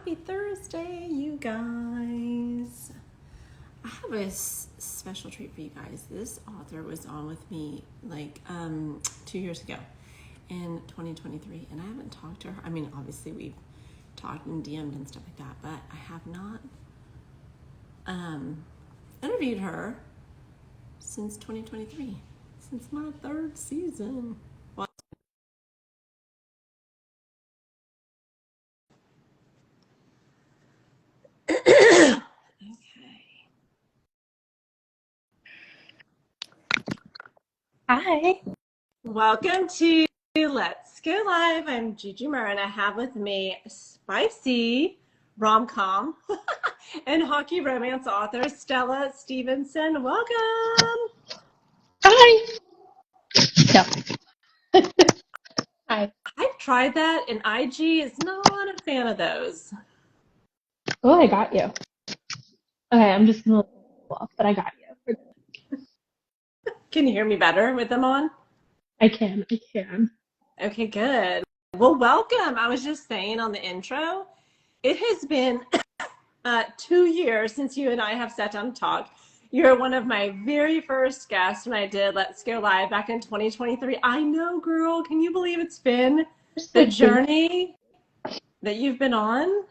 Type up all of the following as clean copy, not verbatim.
Happy Thursday, you guys. I have a special treat for you guys. This author was on with me like 2 years ago in 2023, and I haven't talked to her. I mean, obviously we've talked and DM'd and stuff like that, but I have not interviewed her since 2023, since my third season. Well, okay. Hi. Welcome to Let's Go Live. I'm Gigi Murr, and I have with me spicy romcom and hockey romance author Stella Stevenson. Welcome. Hi. No. Hi. I've tried that, and IG is not a fan of those. Oh, I got you. Okay, I'm just gonna off, but I got you. Can you hear me better with them on? I can. Okay, good. Well, welcome. I was just saying on the intro, it has been 2 years since you and I have sat down and talked. You're one of my very first guests when I did Let's Go Live back in 2023. I know, girl. Can you believe it's been the journey that you've been on?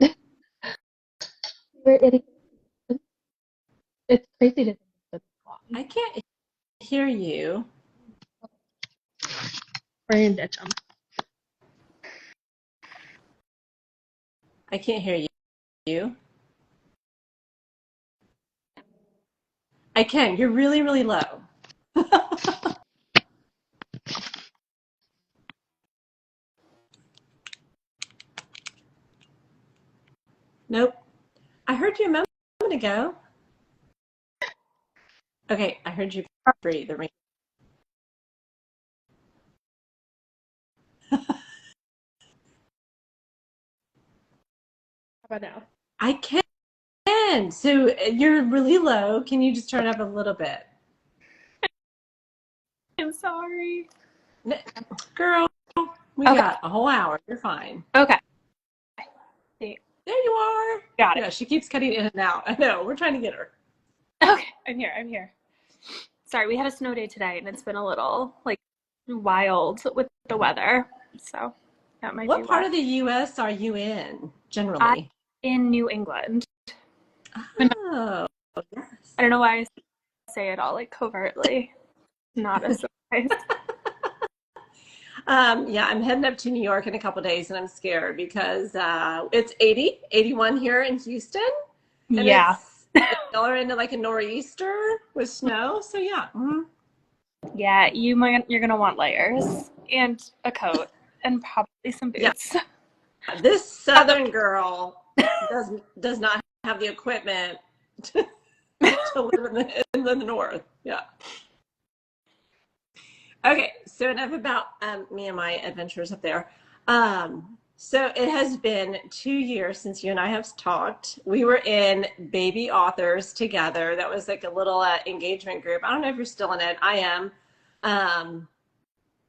It's crazy to think it's long. I can't hear you. We're gonna ditch them. I can't hear you. I can. You're really, really low. Nope. I heard you a moment ago. Okay, I heard you breathe. The ring. How about now? I can. So you're really low. Can you just turn up a little bit? I'm sorry. Girl, we got a whole hour. You're fine. Okay. See. There you are. Got it. Yeah, she keeps cutting in and out. I know. We're trying to get her. Okay, I'm here. Sorry, we had a snow day today, and it's been a little wild with the weather. So that might be What part of the U.S. are you in generally? I'm in New England. Oh, yes. I don't know why I say it all covertly. Not a surprise. Yeah, I'm heading up to New York in a couple days, and I'm scared because it's 81 here in Houston. And Yeah. Y'all are into like a nor'easter with snow, so yeah. Mm-hmm. Yeah, you're gonna want layers and a coat and probably some boots. Yeah. This southern girl does not have the equipment to live in the north. Yeah. Okay, so enough about me and my adventures up there. So it has been 2 years since you and I have talked. We were in Baby Authors together. That was like a little engagement group. I don't know if you're still in it. I am. I'm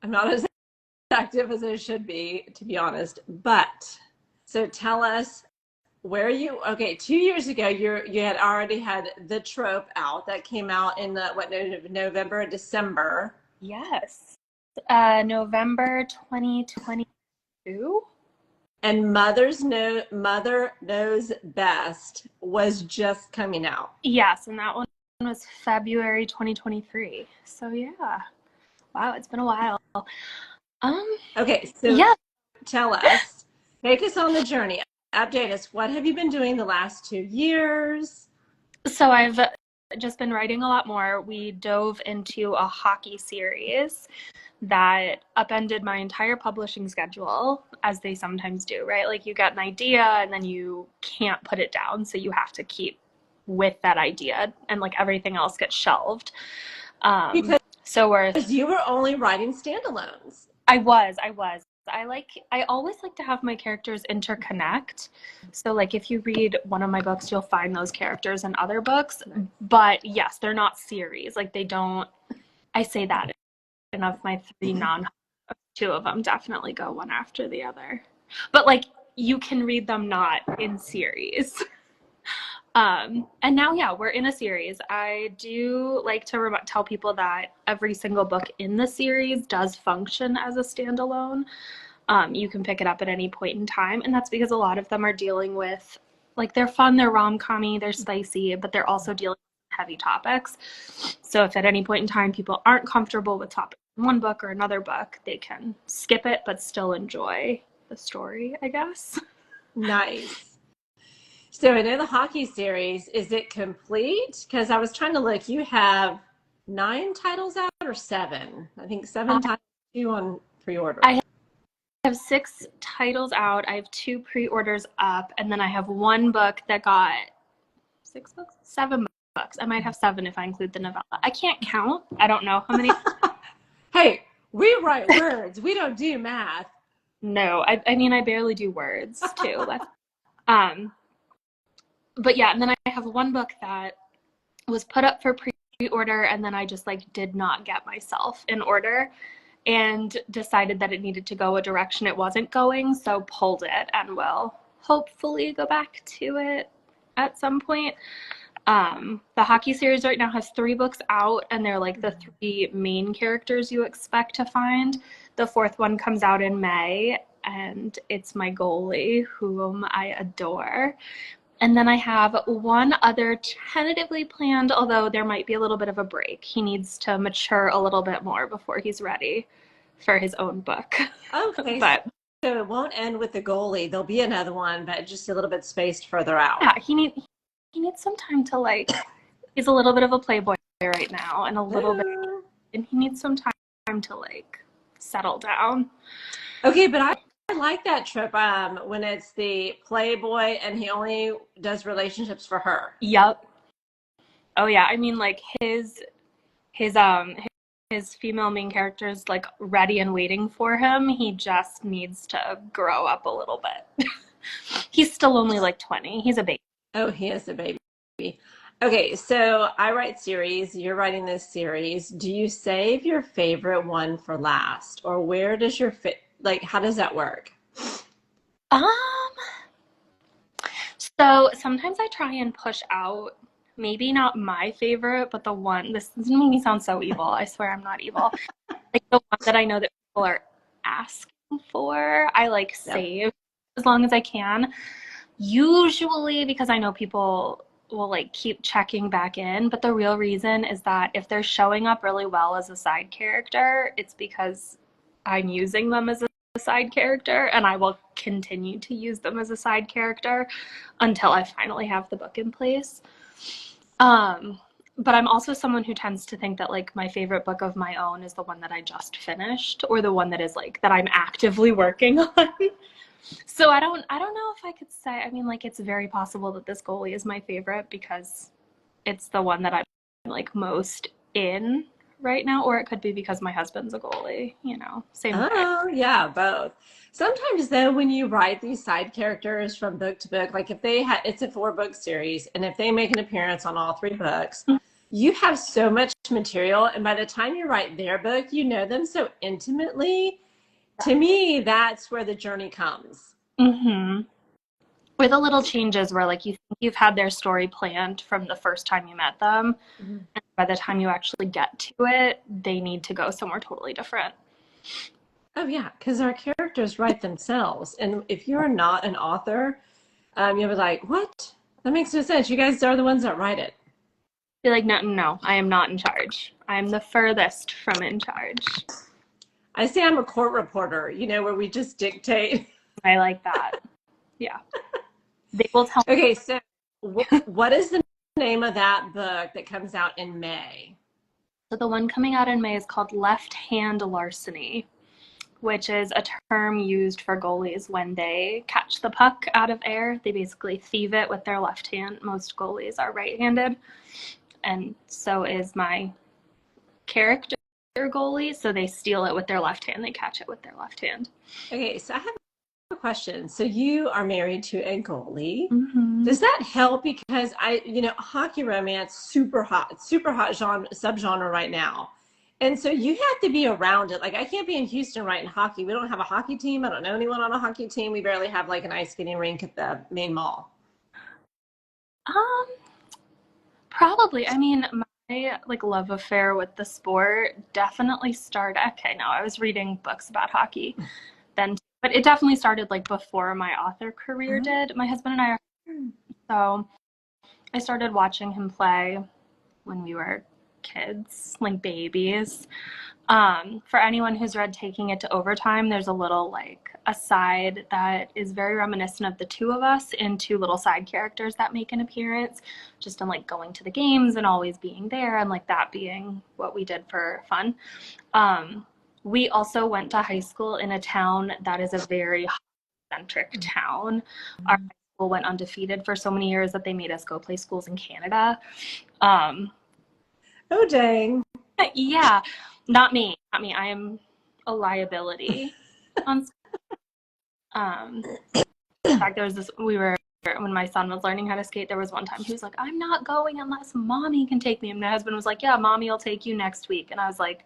not as active as I should be, to be honest. But so tell us where you. Okay, 2 years ago, you had already had The Trope out. That came out in November, December. Yes. November 2022. And Mother Knows Best was just coming out. Yes, and that one was February 2023. So yeah. Wow, it's been a while. Okay, so yeah. Tell us, take us on the journey. Update us. What have you been doing the last 2 years? So I've just been writing a lot more. We dove into a hockey series that upended my entire publishing schedule, as they sometimes do, right? Like you get an idea and then you can't put it down, so you have to keep with that idea, and everything else gets shelved. Because so you were only writing standalones. I was. I always like to have my characters interconnect. So if you read one of my books, you'll find those characters in other books. But yes, they're not series. They don't. I say that. And of my 3 two of them definitely go one after the other. But you can read them not in series. And now, yeah, we're in a series. I do like to tell people that every single book in the series does function as a standalone. You can pick it up at any point in time, and that's because a lot of them are dealing with, like, they're fun, they're rom-com-y, they're spicy, but they're also dealing with heavy topics. So if at any point in time people aren't comfortable with topics in one book or another book, they can skip it but still enjoy the story, I guess. Nice. So I know the hockey series, is it complete? Because I was trying to look, you have 9 titles out or 7? I think 7 titles, 2 on pre-order. I have 6 titles out. I have 2 pre-orders up, and then I have 1 book that got 6 books? 7 books. I might have 7 if I include the novella. I can't count. I don't know how many. Hey, we write words. We don't do math. No, I mean, I barely do words too. But yeah, and then I have 1 book that was put up for pre-order, and then I just like did not get myself in order and decided that it needed to go a direction it wasn't going, so pulled it and will hopefully go back to it at some point. The hockey series right now has 3 books out, and they're like the 3 main characters you expect to find. The 4th one comes out in May, and it's my goalie, whom I adore. And then I have 1 other tentatively planned, although there might be a little bit of a break. He needs to mature a little bit more before he's ready for his own book. Okay, But so it won't end with the goalie. There'll be another one, but just a little bit spaced further out. yeah, he needs some time to, like, he's a little bit of a playboy right now, and a little bit, and he needs some time to, like, settle down. Okay, but I like that trip when it's the playboy and he only does relationships for her. Yep. Oh yeah, I mean, like, his female main character is like ready and waiting for him. He just needs to grow up a little bit. He's still only like 20. He's a baby. Oh, he is a baby. Okay, so I write series. You're writing this series. Do you save your favorite one for last, or where does your like? How does that work? So sometimes I try and push out, maybe not my favorite, but the one, this doesn't make me sound so evil. I swear I'm not evil. Like the one that I know that people are asking for, I like save as long as I can. Usually because I know people will like keep checking back in, but the real reason is that if they're showing up really well as a side character, it's because I'm using them as a side character, and I will continue to use them as a side character until I finally have the book in place. But I'm also someone who tends to think that like my favorite book of my own is the one that I just finished, or the one that is like that I'm actively working on. So I don't know if I could say, I mean, like, it's very possible that this goalie is my favorite because it's the one that I'm like most in right now, or it could be because my husband's a goalie, you know, same thing. Oh, yeah, both. Sometimes though, when you write these side characters from book to book, like if they had, it's a 4-book series, and if they make an appearance on all 3 books, you have so much material, and by the time you write their book, you know them so intimately. To me, that's where the journey comes. Mm-hmm. Or the little changes where like you think you've had their story planned from the first time you met them, and by the time you actually get to it, they need to go somewhere totally different. Oh yeah, because our characters write themselves, and if you're not an author, you'll be like, "What? That makes no sense. You guys are the ones that write it." Be like, no, I am not in charge. I am the furthest from in charge. I say I'm a court reporter, you know, where we just dictate. I like that. Yeah. They will tell. Okay, so what is the name of that book that comes out in May? So the one coming out in May is called Left Hand Larceny, which is a term used for goalies when they catch the puck out of air. They basically thieve it with their left hand. Most goalies are right-handed, and so is my character goalie. So they steal it with their left hand. They catch it with their left hand. Okay, so I have a question. So you are married to a goalie. Mm-hmm. Does that help? Because hockey romance, super hot genre, subgenre right now. And so you have to be around it. Like I can't be in Houston writing hockey. We don't have a hockey team. I don't know anyone on a hockey team. We barely have like an ice skating rink at the main mall. Um, Probably. I mean, my like love affair with the sport definitely started. Okay, no, I was reading books about hockey then, but it definitely started like before my author career Uh-huh. did. My husband and I are so I started watching him play when we were kids, like babies. For anyone who's read Taking It to Overtime, there's a little like aside that is very reminiscent of the two of us and two little side characters that make an appearance, just in like going to the games and always being there and like that being what we did for fun. We also went to high school in a town that is a very centric town. Our high school went undefeated for so many years that they made us go play schools in Canada. Um, Oh, dang. yeah, not me, not me. I am a liability on um in fact there was this we were when my son was learning how to skate, there was one time he was like, I'm not going unless mommy can take me, and my husband was like, yeah, mommy will take you next week, and I was like,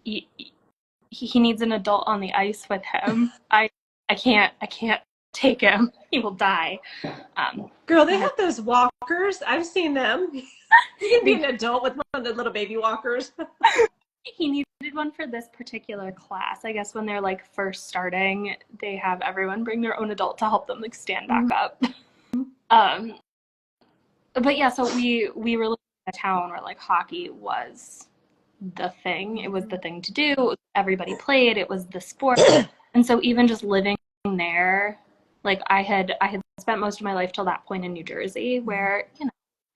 he needs an adult on the ice with him. I can't take him. He will die. Girl, they have those walkers. I've seen them. You can be an adult with one of the little baby walkers. He needed one for this particular class. I guess when they're like first starting, they have everyone bring their own adult to help them like stand back up. Um, but yeah, so we were living in a town where like hockey was the thing. It was the thing to do. Everybody played. It was the sport. And so even just living there, like I had spent most of my life till that point in New Jersey, where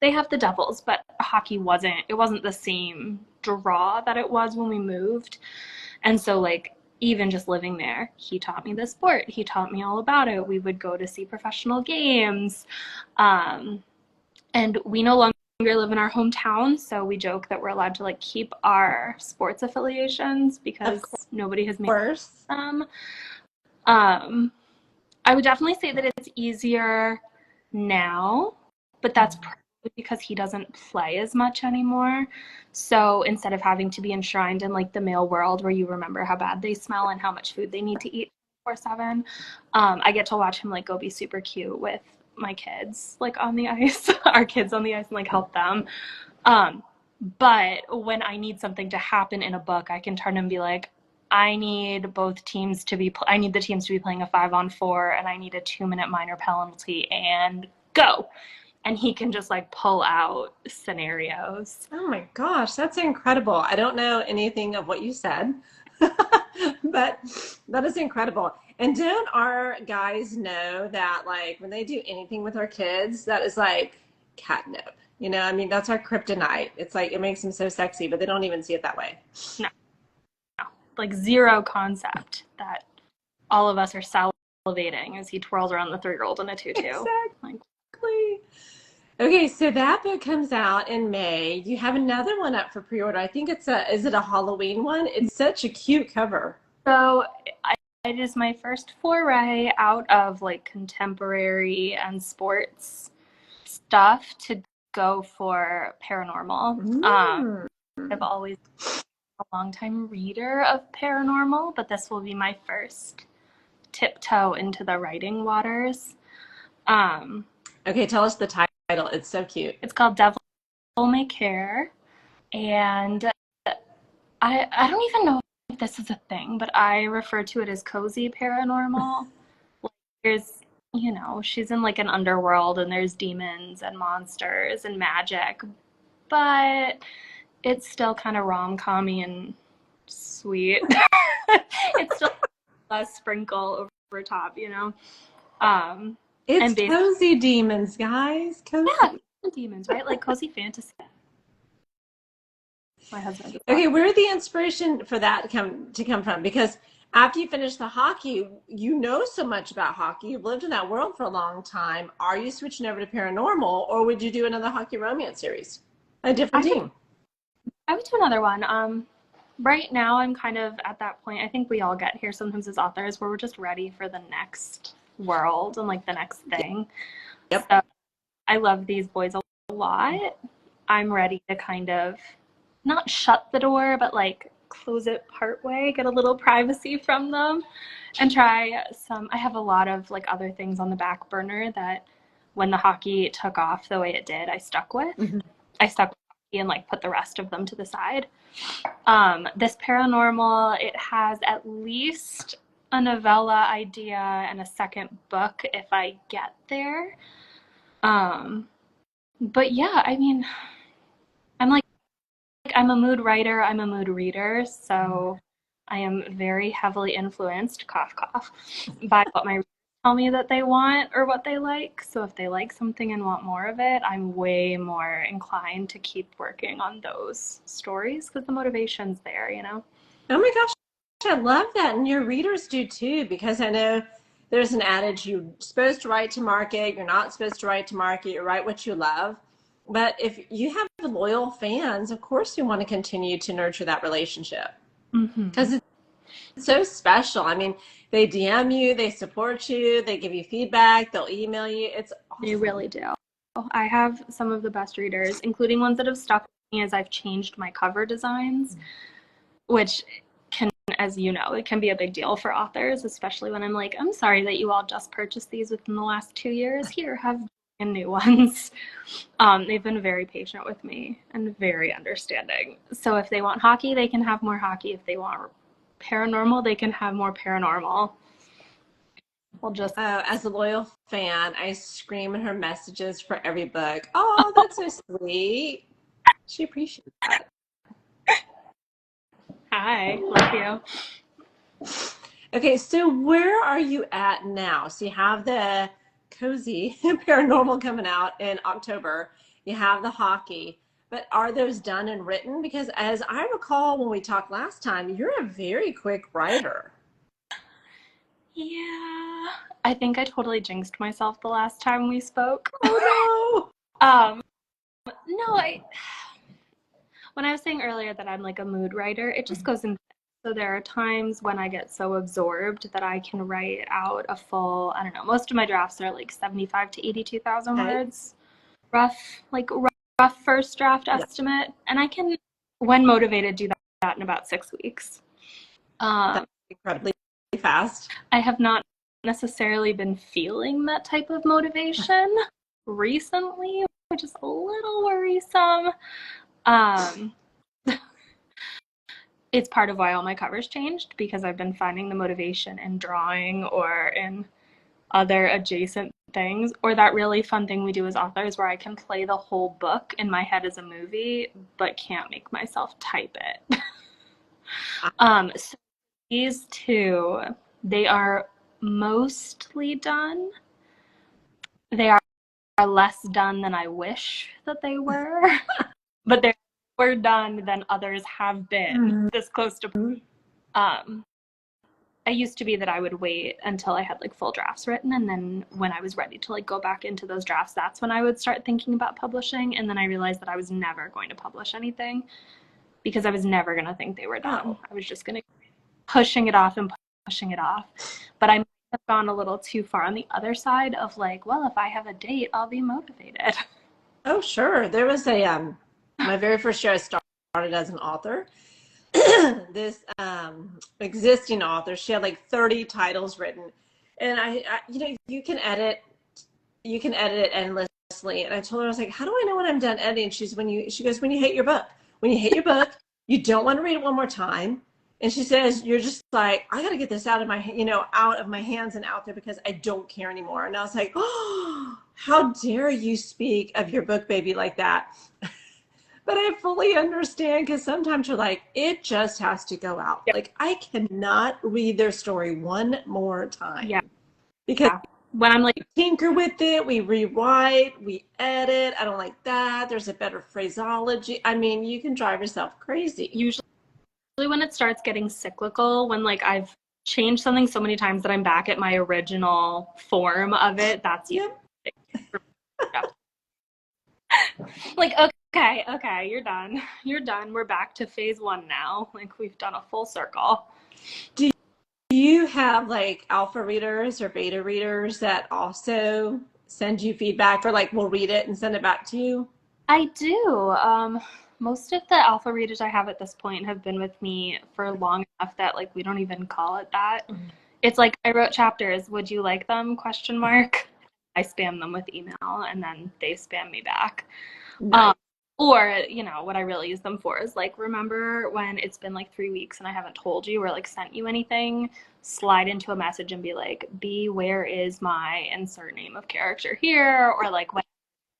they have the Devils, but hockey wasn't the same draw that it was when we moved. And so like even just living there, he taught me the sport. He taught me all about it. We would go to see professional games. And we no longer live in our hometown, so we joke that we're allowed to like keep our sports affiliations Of because nobody has made course. them. Um, I would definitely say that it's easier now, but that's probably because he doesn't play as much anymore. So instead of having to be enshrined in like the male world where you remember how bad they smell and how much food they need to eat 24/7, I get to watch him like go be super cute with my kids like on the ice, our kids on the ice, and like help them. Um, but when I need something to happen in a book, I can turn and be like, I need I need the teams to be playing a 5-on-4, and I need a 2-minute minor penalty, and go. And he can just like pull out scenarios. Oh my gosh, that's incredible. I don't know anything of what you said, but that is incredible. And don't our guys know that, like, when they do anything with our kids, that is like catnip? I mean, that's our kryptonite. It's like it makes them so sexy, but they don't even see it that way. No, no, like zero concept that all of us are salivating as he twirls around the 3-year-old in a tutu. Like, Exactly. Okay, so that book comes out in May. You have another one up for pre-order. I think is it a Halloween one? It's such a cute cover. so it is my first foray out of like contemporary and sports stuff to go for paranormal. Mm. I've always been a long time reader of paranormal, but this will be my first tiptoe into the writing waters. Um, Okay, tell us the title. It's so cute. it's called Devil May Care, and I don't even know if this is a thing, but I refer to it as cozy paranormal. Like there's she's in like an underworld and there's demons and monsters and magic, but it's still kind of rom-commy and sweet. It's still a sprinkle over top. Um, It's and basically, cozy demons, guys. yeah, Cozy. demons, right? Like cozy fantasy. My husband just Okay, walked. where did the inspiration for that come from? Because after you finish the hockey, you know so much about hockey. You've lived in that world for a long time. Are you switching over to paranormal, or would you do another hockey romance series? A different I would, team. I would do another one. Right now, I'm kind of at that point. I think we all get here sometimes as authors where we're just ready for the next world and like the next thing. Yep. So I love these boys a lot. I'm ready to kind of not shut the door, but like close it part way, get a little privacy from them, and try some. I have a lot of like other things on the back burner that when the hockey took off the way it did, I stuck with. Mhm. I stuck with hockey and like put the rest of them to the side. This paranormal, it has at least a novella idea and a second book if I get there. But yeah, I mean, I'm like, I'm a mood writer, I'm a mood reader, so I am very heavily influenced, cough, cough, by what my readers tell me that they want or what they like. So if they like something and want more of it, I'm way more inclined to keep working on those stories because the motivation's there, you know? Oh my gosh, I love that. And your readers do too, because I know there's an adage you're supposed to write to market, you're not supposed to write to market, you write what you love. But if you have loyal fans, of course you want to continue to nurture that relationship Mm-hmm. because it's so special. I mean, they DM you, they support you, they give you feedback, they'll email you. It's They awesome. really do. I have some of the best readers, including ones that have stuck with me as I've changed my cover designs, which can, as you know, it can be a big deal for authors, especially when I'm like, I'm sorry that you all just purchased these within the last 2 years. Here, have new ones. They've been very patient with me and very understanding. So if they want hockey, they can have more hockey. If they want paranormal, they can have more paranormal. We'll just As a loyal fan, I scream in her messages for every book. Oh, that's so sweet. She appreciates that. hi, love you. Okay, so where are you at now? So you have the cozy paranormal coming out in October. You have the hockey, but are those done and written? Because as I recall when we talked last time, you're a very quick writer. Yeah, I think I totally jinxed myself the last time we spoke. Oh um, no, when I was saying earlier that I'm like a mood writer, it no. just goes in. So there are times when I get so absorbed that I can write out a full, I don't know, most of my drafts are like 75 to 82,000 Okay. words. Rough, like rough first draft Yeah, estimate. And I can, when motivated, do that in about 6 weeks. that's incredibly fast. I have not necessarily been feeling that type of motivation recently, which is a little worrisome. Um, it's part of why all my covers changed because I've been finding the motivation in drawing or in other adjacent things, or that really fun thing we do as authors where I can play the whole book in my head as a movie but can't make myself type it. So these two, they are mostly done. They are less done than I wish that they were, but they're more done than others have been this close to. Um, I used to be that I would wait until I had like full drafts written, and then when I was ready to like go back into those drafts, that's when I would start thinking about publishing. And then I realized that I was never going to publish anything because I was never going to think they were done. Oh, I was just going to pushing it off and pushing it off. But I might have gone a little too far on the other side of like, well, if I have a date, I'll be motivated. oh, sure. There was my very first year I started as an author. This existing author, she had like 30 titles written. And you can edit it endlessly. And I told her, I was like, how do I know when I'm done editing? She goes, when you hate your book. When you hate your book, you don't want to read it one more time. And she says, you're just like, I got to get this out of my hands and out there because I don't care anymore. And I was like, oh, how dare you speak of your book baby like that? But I fully understand because sometimes you're like, it just has to go out. Yep. Like, I cannot read their story one more time Yeah. because When I'm like, we tinker with it, we rewrite, we edit. I don't like that. There's a better phraseology. I mean, you can drive yourself crazy. usually when it starts getting cyclical, when like I've changed something so many times that I'm back at my original form of it, that's Yep. like, okay, you're done, we're back to phase one now, like we've done a full circle. Do you have like alpha readers or beta readers that also send you feedback or like will read it and send it back to you? I do. most of the alpha readers I have at this point have been with me for long enough that like we don't even call it that. Mm-hmm. It's like I wrote chapters, would you like them? Question mark. I spam them with email and then they spam me back. Nice. Or, you know, what I really use them for is like, remember when it's been like 3 weeks and I haven't told you or like sent you anything, slide into a message and be like, B, where is my insert name of character here? Or like, when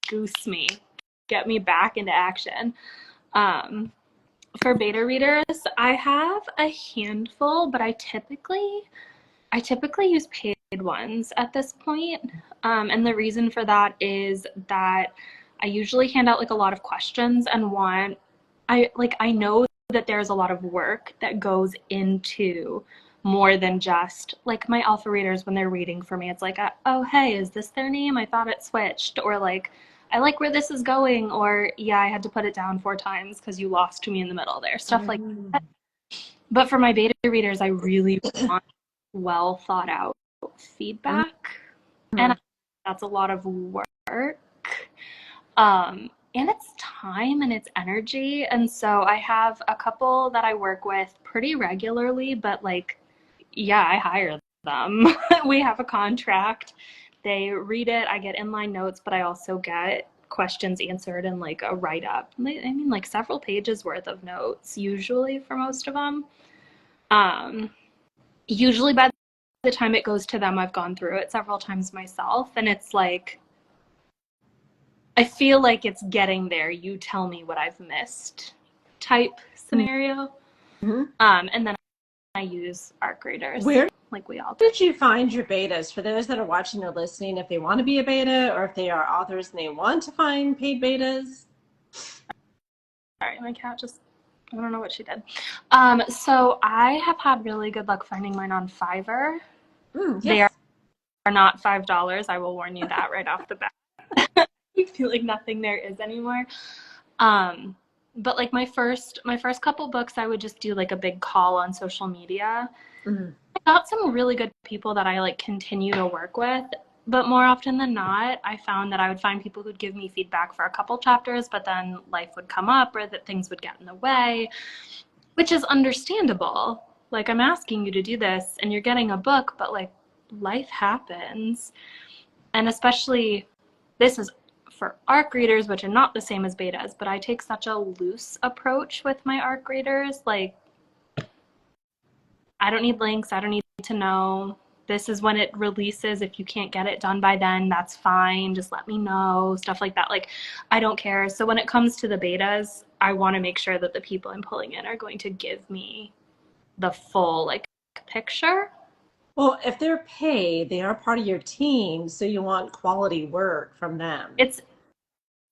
goose me, get me back into action. For beta readers, I have a handful, but I typically use paid ones at this point. And the reason for that is that I usually hand out like a lot of questions and I know that there's a lot of work that goes into more than just like my alpha readers when they're reading for me. It's like, oh, hey, is this their name? I thought it switched. Or like, I like where this is going. Or yeah, I had to put it down 4 times because you lost to me in the middle there. Stuff like that. But for my beta readers, I really want well thought out feedback. And that's a lot of work. And it's time and it's energy. And so I have a couple that I work with pretty regularly, but like, yeah, I hire them. We have a contract. They read it. I get inline notes, but I also get questions answered and like a write-up. I mean, like several pages worth of notes, usually for most of them. Usually by the time it goes to them, I've gone through it several times myself. And it's like, I feel like it's getting there. You tell me what I've missed type scenario. Mm-hmm. And then I use ARC readers. Where like we all do. Did you find your betas? For those that are watching or listening, if they want to be a beta or if they are authors and they want to find paid betas. Sorry, my cat just, I don't know what she did. So I have had really good luck finding mine on Fiverr. Yes. They are not $5. I will warn you that right off the bat. I feel like nothing there is anymore. But like my first couple books, I would just do like a big call on social media. Mm-hmm. I got some really good people that I like continue to work with, but more often than not, I found that I would find people who'd give me feedback for a couple chapters, but then life would come up or that things would get in the way, which is understandable. Like, I'm asking you to do this and you're getting a book, but like life happens. And especially this is for ARC readers, which are not the same as betas, but I take such a loose approach with my ARC readers. Like, I don't need links. I don't need to know. This is when it releases. If you can't get it done by then, that's fine. Just let me know. Stuff like that. Like, I don't care. So when it comes to the betas, I want to make sure that the people I'm pulling in are going to give me the full, like, picture. Well, if they're paid, they are part of your team, so you want quality work from them.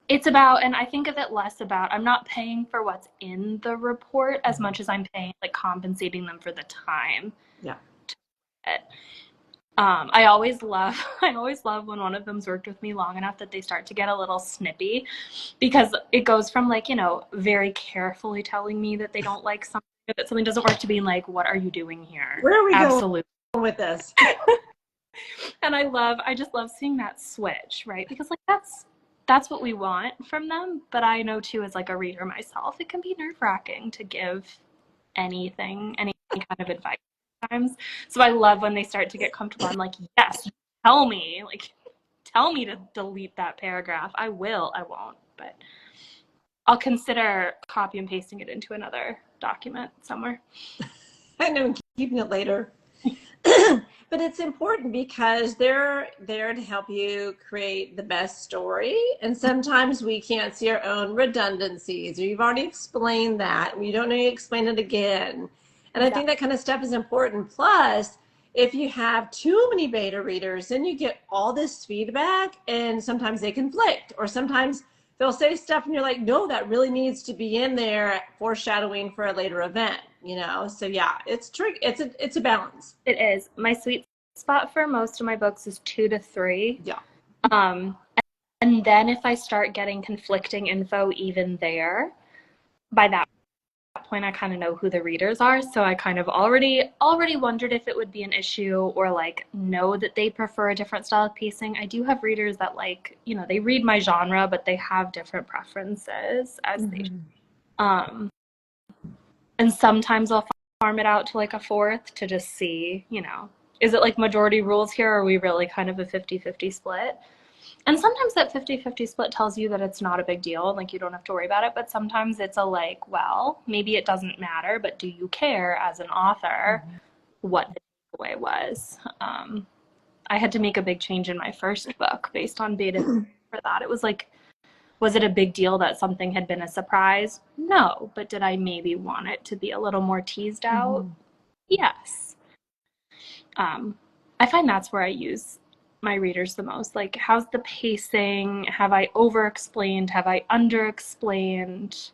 It's about, and I think of it less about, I'm not paying for what's in the report as much as I'm paying, like, compensating them for the time. Yeah. I always love when one of them's worked with me long enough that they start to get a little snippy, because it goes from, like, you know, very carefully telling me that they don't like something, that something doesn't work, to being like, what are you doing here? Where are we going with this? And I just love seeing that switch, right? Because like that's what we want from them. But I know too, as like a reader myself, it can be nerve-wracking to give any kind of advice sometimes. So I love when they start to get comfortable. I'm like, yes, tell me to delete that paragraph. I will, I won't, but I'll consider copy and pasting it into another document somewhere. I know, keeping it later. But it's important because they're there to help you create the best story. And sometimes we can't see our own redundancies, or you've already explained that, and you don't need to explain it again. And I think that kind of stuff is important. Plus, if you have too many beta readers, then you get all this feedback, and sometimes they conflict, or sometimes they'll say stuff and you're like, no, that really needs to be in there, foreshadowing for a later event, you know? So yeah, it's tricky. It's a balance. It is. My sweet spot for most of my books is 2 to 3. Yeah. And then if I start getting conflicting info even there, by that point I kind of know who the readers are, so I kind of already wondered if it would be an issue, or like know that they prefer a different style of pacing. I do have readers that, like, you know, they read my genre, but they have different preferences as they should. Um, and sometimes I'll farm it out to like a fourth to just see, is it like majority rules here? Or are we really kind of a 50-50 split? And sometimes that 50-50 split tells you that it's not a big deal, like you don't have to worry about it. But sometimes it's a like, well, maybe it doesn't matter, but do you care as an author what the takeaway was? I had to make a big change in my first book based on beta for that. It was like, was it a big deal that something had been a surprise? No. But did I maybe want it to be a little more teased out? Yes. I find that's where I use my readers the most. Like, how's the pacing? Have I over-explained? Have I under-explained?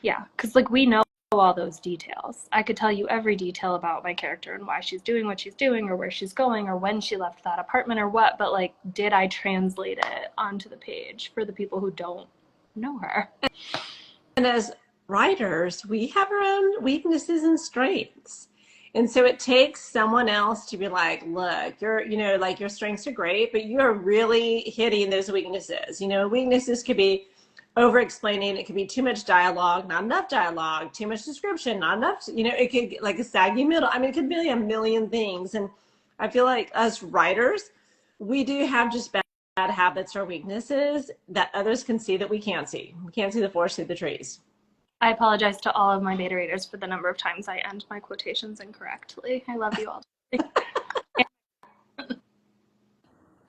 Yeah, because like we know all those details. I could tell you every detail about my character and why she's doing what she's doing or where she's going or when she left that apartment or what, but like, did I translate it onto the page for the people who don't know her? And as writers, we have our own weaknesses and strengths. And so it takes someone else to be like, look, like your strengths are great, but you're really hitting those weaknesses. Weaknesses could be over explaining. It could be too much dialogue, not enough dialogue, too much description, not enough, it could like a saggy middle. I mean, it could be a million things. And I feel like us writers, we do have just bad habits or weaknesses that others can see that we can't see. We can't see the forest through the trees. I apologize to all of my beta readers for the number of times I end my quotations incorrectly. I love you all.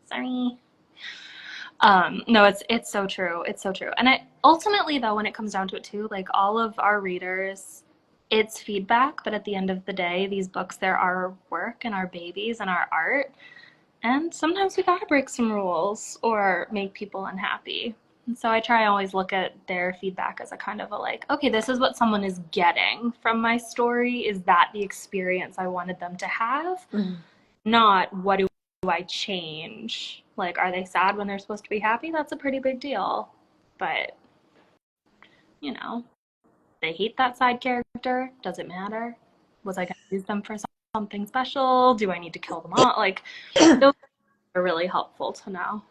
Sorry. No, it's so true. It's so true. And ultimately, though, when it comes down to it too, like all of our readers, it's feedback, but at the end of the day, these books, they're our work and our babies and our art. And sometimes we gotta break some rules or make people unhappy. And so I try always look at their feedback as a kind of a like, okay, this is what someone is getting from my story. Is that the experience I wanted them to have? Not what do I change? Like, are they sad when they're supposed to be happy? That's a pretty big deal. But, they hate that side character. Does it matter? Was I going to use them for something special? Do I need to kill them all? Like, those are really helpful to know.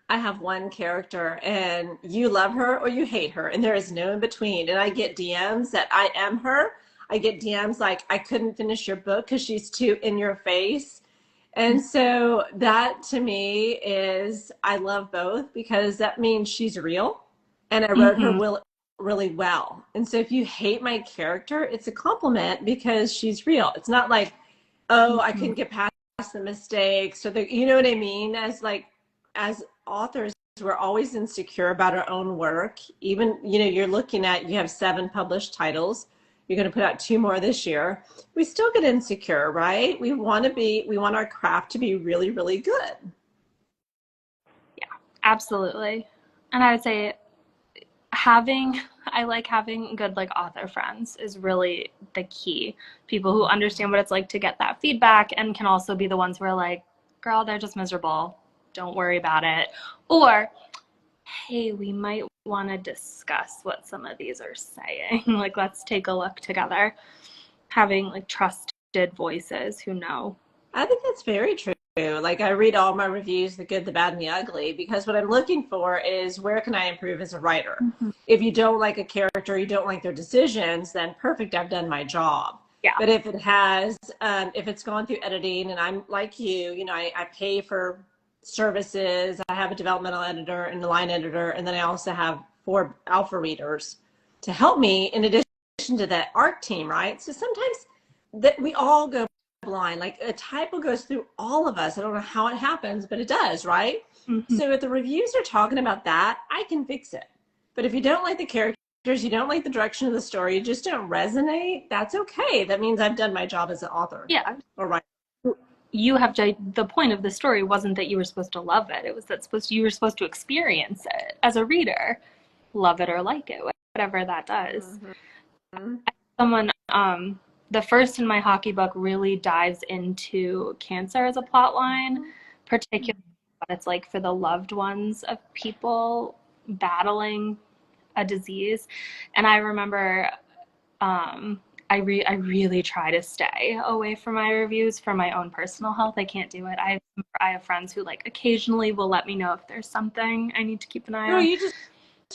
I have one character and you love her or you hate her, and there is no in between. And I get DMs that I am her. I get DMs like, I couldn't finish your book because she's too in your face. And so that to me is, I love both because that means she's real and I wrote her really well. And so if you hate my character, it's a compliment because she's real. It's not like, oh, I couldn't get past the mistakes or you know what I mean? As authors, we're always insecure about our own work. Even, you have 7 published titles. You're going to put out 2 more this year. We still get insecure, right? We want our craft to be really, really good. Yeah, absolutely. And I would say I like having good like author friends is really the key. People who understand what it's like to get that feedback and can also be the ones who are like, girl, they're just miserable. Don't worry about it. Or, hey, we might want to discuss what some of these are saying. Like, let's take a look together. Having like trusted voices who know. I think that's very true. Like, I read all my reviews, the good, the bad, and the ugly, because what I'm looking for is, where can I improve as a writer? If you don't like a character, you don't like their decisions, then perfect, I've done my job. Yeah. But if it's gone through editing, and I'm like I pay for services. I have a developmental editor and a line editor, and then I also have 4 alpha readers to help me in addition to that art team, right? So sometimes that we all go blind. Like, a typo goes through all of us. I don't know how it happens, but it does, right? So if the reviews are talking about that, I can fix it. But if you don't like the characters, you don't like the direction of the story, you just don't resonate, that's okay. That means I've done my job as an author. Yeah. Or writer. The point of the story wasn't that you were supposed to love it. It was that you were supposed to experience it as a reader, love it or like it, whatever that does. Someone, the first in my hockey book really dives into cancer as a plot line, particularly what it's like for the loved ones of people battling a disease. And I remember, I really try to stay away from my reviews for my own personal health. I can't do it. I have friends who like occasionally will let me know if there's something I need to keep an eye on.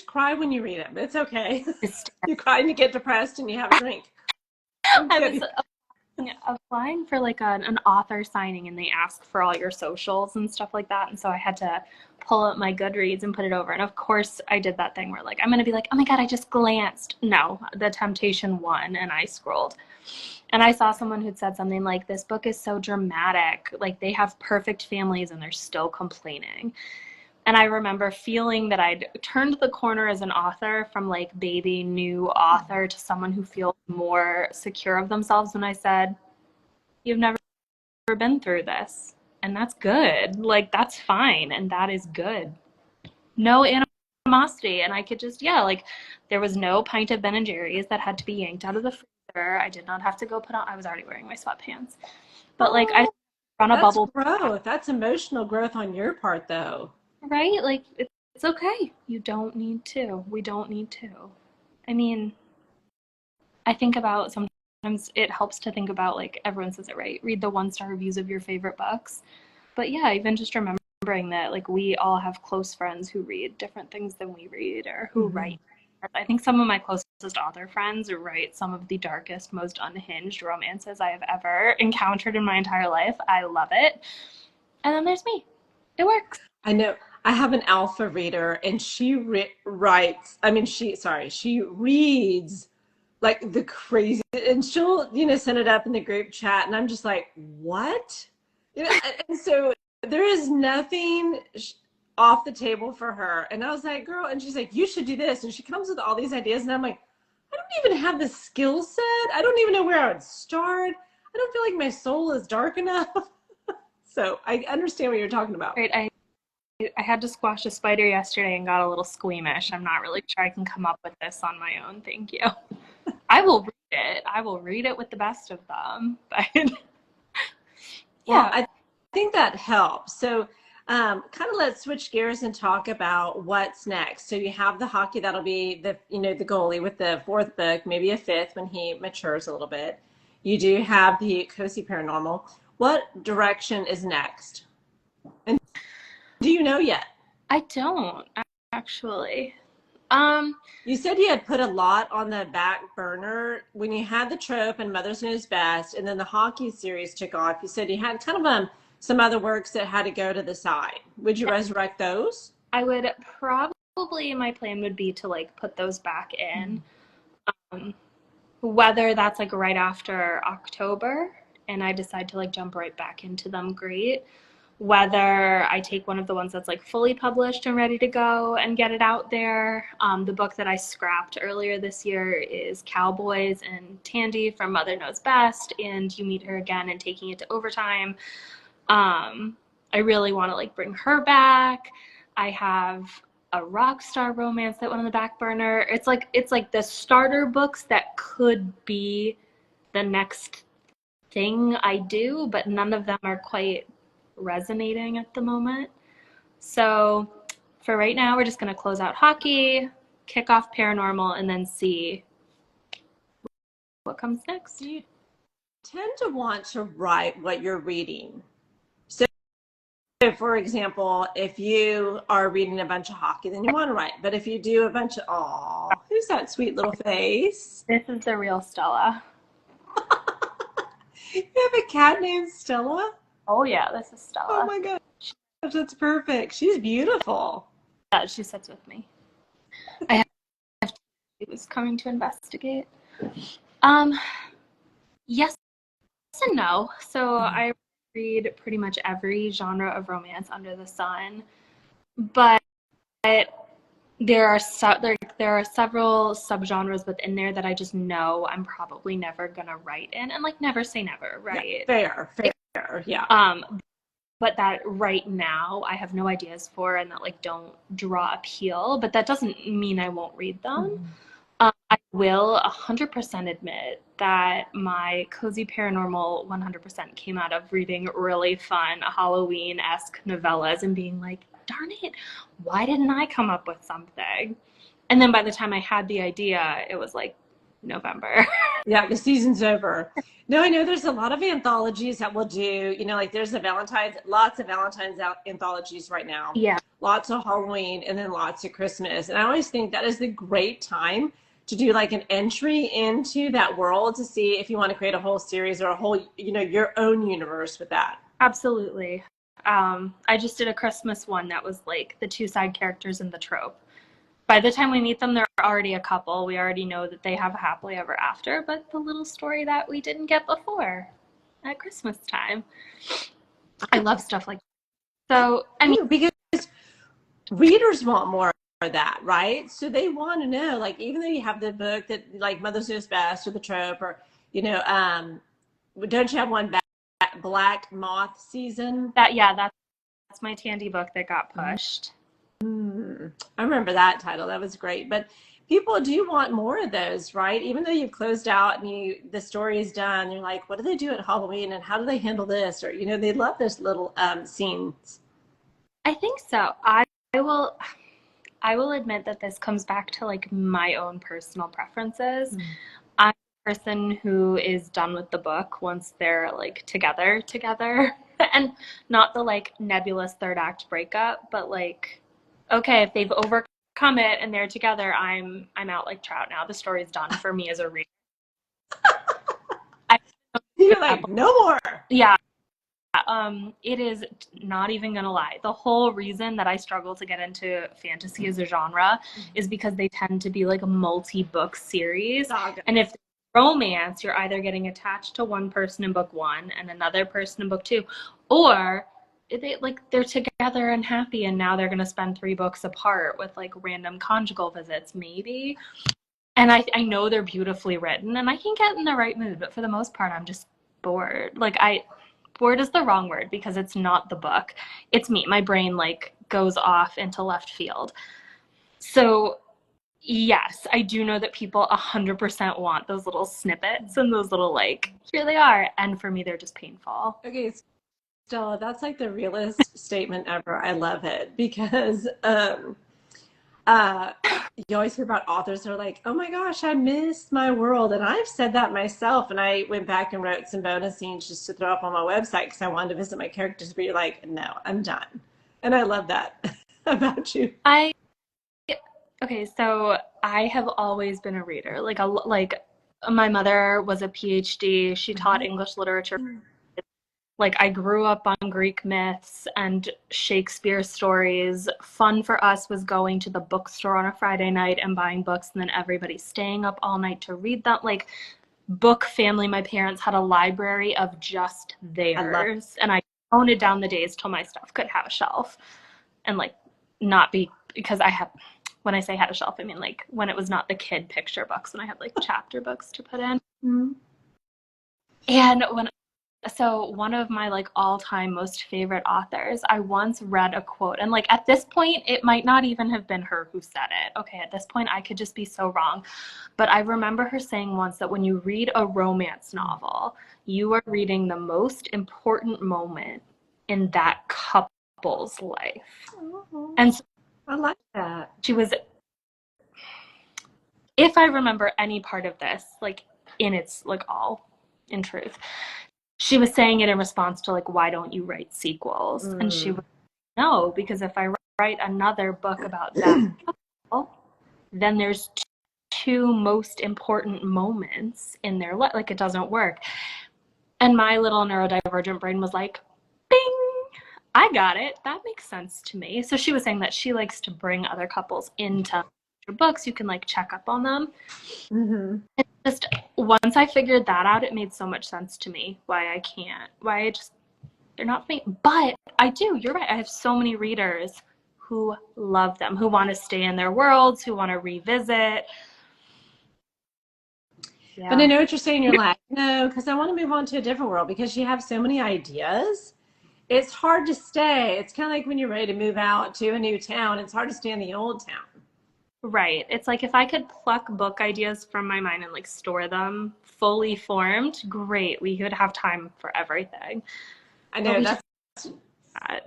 cry when you read them. It's okay. Hysterical. You cry and you get depressed and you have a drink. I'm I was kidding. applying for like an author signing, and they ask for all your socials and stuff like that, and so I had to pull up my Goodreads and put it over, and of course I did that thing where like I'm gonna be like, oh my god, I just glanced. No, the temptation won, and I scrolled, and I saw someone who'd said something like, this book is so dramatic, like they have perfect families and they're still complaining. And I remember feeling that I'd turned the corner as an author from like baby new author to someone who feels more secure of themselves when I said, you've never been through this. And that's good. Like, that's fine. And that is good. No animosity. And I could just, yeah, like there was no pint of Ben and Jerry's that had to be yanked out of the freezer. I did not have to go put on, I was already wearing my sweatpants. But like I run a That's bubble. growth. That's emotional growth on your part, though. Right? Like, it's okay. You don't need to. We don't need to. I mean, I think about sometimes it helps to think about, like, everyone says it, right? Read the 1-star reviews of your favorite books. But yeah, even just remembering that, like, we all have close friends who read different things than we read or who write. I think some of my closest author friends write some of the darkest, most unhinged romances I have ever encountered in my entire life. I love it. And then there's me. It works. I know. I have an alpha reader, and she writes. I mean, she reads like the crazy, and she'll send it up in the group chat, and I'm just like, what? And so there is nothing off the table for her. And I was like, girl, and she's like, you should do this, and she comes with all these ideas, and I'm like, I don't even have the skill set. I don't even know where I would start. I don't feel like my soul is dark enough. So I understand what you're talking about. Right. I had to squash a spider yesterday and got a little squeamish. I'm not really sure I can come up with this on my own. Thank you. I will read it. I will read it with the best of them. But yeah. Well, I think that helps. So kind of let's switch gears and talk about what's next. So you have the hockey, that'll be the goalie with the 4th book, maybe a 5th when he matures a little bit. You do have the Cozy Paranormal. What direction is next? And do you know yet? I don't actually. You said you had put a lot on the back burner when you had the trope and Mother's Knows Best, and then the hockey series took off. You said you had kind of some other works that had to go to the side. Would you resurrect those? I would probably, my plan would be to like put those back in. Whether that's like right after October and I decide to like jump right back into them, great. Whether I take one of the ones that's like fully published and ready to go and get it out there. The book that I scrapped earlier this year is Cowboys and Tandy from Mother Knows Best, and You Meet Her Again and Taking It to Overtime. I really want to like bring her back. I have a rock star romance that went on the back burner. It's like the starter books that could be the next thing I do, but none of them are quite resonating at the moment. So for right now, we're just going to close out hockey, kick off Paranormal, and then see what comes next. You tend to want to write what you're reading. So for example, if you are reading a bunch of hockey, then you want to write. But if you do a bunch of, who's that sweet little face? This is the real Stella. You have a cat named Stella? Oh yeah, this is Stella. Oh my gosh, that's perfect. She's beautiful. Yeah, she sits with me. I have who's coming to investigate. Yes and no. So I read pretty much every genre of romance under the sun, but there are several subgenres within there that I just know I'm probably never gonna write in, and like never say never, right? Yeah, fair, yeah. But that right now I have no ideas for, and that like don't draw appeal. But that doesn't mean I won't read them. I will 100% admit that my Cozy Paranormal 100% came out of reading really fun Halloween-esque novellas and being like, darn it, why didn't I come up with something? And then by the time I had the idea, it was like November. Yeah, the season's over. No, I know there's a lot of anthologies that will do, like there's lots of Valentine's anthologies right now, Yeah, lots of Halloween, and then lots of Christmas. And I always think that is the great time to do like an entry into that world to see if you want to create a whole series or a whole, your own universe with that. absolutely. I just did a Christmas one that was like the two side characters in the trope. By the time we meet them, they're already a couple. We already know that they have a happily ever after, but the little story that we didn't get before at Christmas time. I love stuff like that. So, I mean, Because readers want more of that, right? So they want to know, like, even though you have the book that, like, Mother's Knows Best or the trope, or, don't you have one Black Moth Season? that's my Tandy book that got pushed. I remember that title. That was great. But people do want more of those, right? Even though you've closed out and the story is done, you're like, what do they do at Halloween and how do they handle this? Or, they love those little scenes. I think so. I will admit that this comes back to like my own personal preferences. I'm a person who is done with the book once they're like together, and not the like nebulous third act breakup, but like, okay, if they've overcome it and they're together, I'm out like trout now. The story's done for me as a reader. You're like, no more. Yeah. It is not even gonna lie. The whole reason that I struggle to get into fantasy as a genre is because they tend to be like a multi-book series. And if romance, you're either getting attached to one person in book one and another person in book two, or they're together and happy and now they're gonna spend 3 books apart with like random conjugal visits, maybe. And I know they're beautifully written and I can get in the right mood, but for the most part, I'm just bored. Bored is the wrong word because it's not the book. It's me. My brain like goes off into left field. So yes, I do know that people 100% want those little snippets and those little like, here they are. And for me, they're just painful. Okay, Stella, that's like the realest statement ever. I love it because uh, you always hear about authors that are like, oh my gosh, I missed my world. And I've said that myself. And I went back and wrote some bonus scenes just to throw up on my website because I wanted to visit my characters. But you're like, no, I'm done. And I love that about you. Okay, so I have always been a reader. Like my mother was a PhD. She taught English literature. Like I grew up on Greek myths and Shakespeare stories. Fun for us was going to the bookstore on a Friday night and buying books and then everybody staying up all night to read them. Like book family, my parents had a library of just theirs. And I counted down the days till my stuff could have a shelf and like not be, because when I say had a shelf, I mean like when it was not the kid picture books and I had like chapter books to put in. And so one of my like all-time most favorite authors, I once read a quote and like at this point it might not even have been her who said it. Okay, at this point I could just be so wrong. But I remember her saying once that when you read a romance novel, you are reading the most important moment in that couple's life. And so I like that. she was, if I remember any part of this, like in its like all in truth, she was saying it in response to like, why don't you write sequels? And she was, no, because if I write another book about that couple, then there's 2 most important moments in their life. Like it doesn't work. And my little neurodivergent brain was like, bing, I got it. That makes sense to me. So she was saying that she likes to bring other couples into her books. You can like check up on them. And just once I figured that out, it made so much sense to me why they're not for me. But I do, you're right. I have so many readers who love them, who want to stay in their worlds, who want to revisit. Yeah. But I know what you're saying. You're like, no, because I want to move on to a different world because you have so many ideas. It's hard to stay. It's kind of like when you're ready to move out to a new town. It's hard to stay in the old town. Right. It's like if I could pluck book ideas from my mind and like store them fully formed, great. We could have time for everything. I know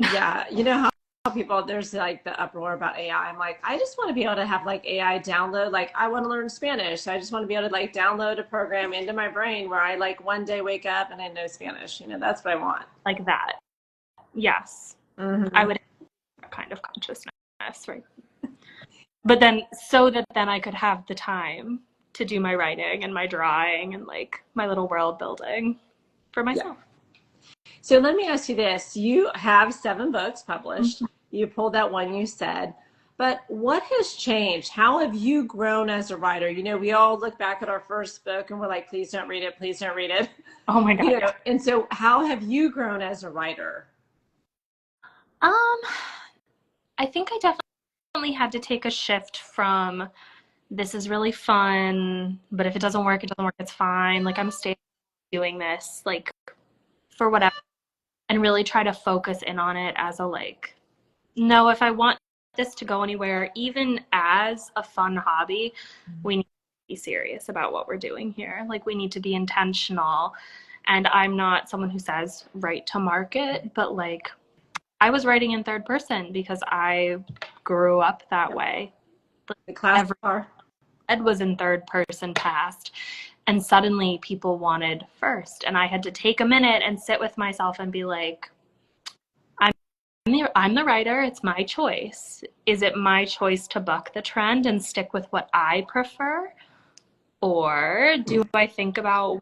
yeah. You know people, there's like the uproar about AI. I'm like, I just want to be able to have like AI download. Like, I want to learn Spanish. So I just want to be able to like download a program into my brain where I like one day wake up and I know Spanish. That's what I want. Like that. Yes. Mm-hmm. I would have that kind of consciousness, right? But then, so that then I could have the time to do my writing and my drawing and like my little world building for myself. Yeah. So let me ask you this. You have 7 books published. You pulled that one you said. But what has changed? How have you grown as a writer? We all look back at our first book and we're like, please don't read it. Please don't read it. Oh my God. Yeah. And so how have you grown as a writer? I think I definitely had to take a shift from this is really fun, but if it doesn't work, it doesn't work. It's fine. Like I'm staying doing this, like for whatever, and really try to focus in on it as a like, no, if I want this to go anywhere, even as a fun hobby, we need to be serious about what we're doing here. Like we need to be intentional. And I'm not someone who says write to market, but like I was writing in third person because I grew up that way. The class bar. Ed was in third person past, and suddenly people wanted first. And I had to take a minute and sit with myself and be like, I'm the writer. It's my choice. Is it my choice to buck the trend and stick with what I prefer? Or do I think about where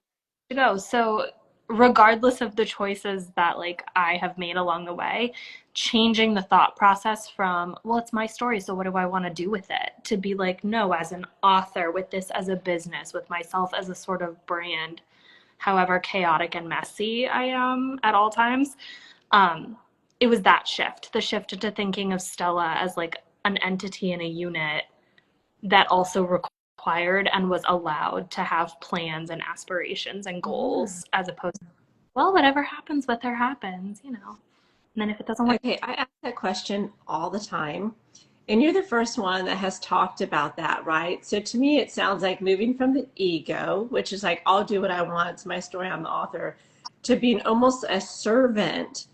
to go? So regardless of the choices that like I have made along the way, changing the thought process from, well, it's my story, so what do I want to do with it? To be like, no, as an author, with this as a business, with myself as a sort of brand, however chaotic and messy I am at all times. It was that shift, the shift into thinking of Stella as like an entity in a unit that also required and was allowed to have plans and aspirations and goals, as opposed to, well, whatever happens with her happens, And then if it doesn't work. Okay, I ask that question all the time. And you're the first one that has talked about that, right? So to me, it sounds like moving from the ego, which is like, I'll do what I want, it's my story, I'm the author, to being almost a servant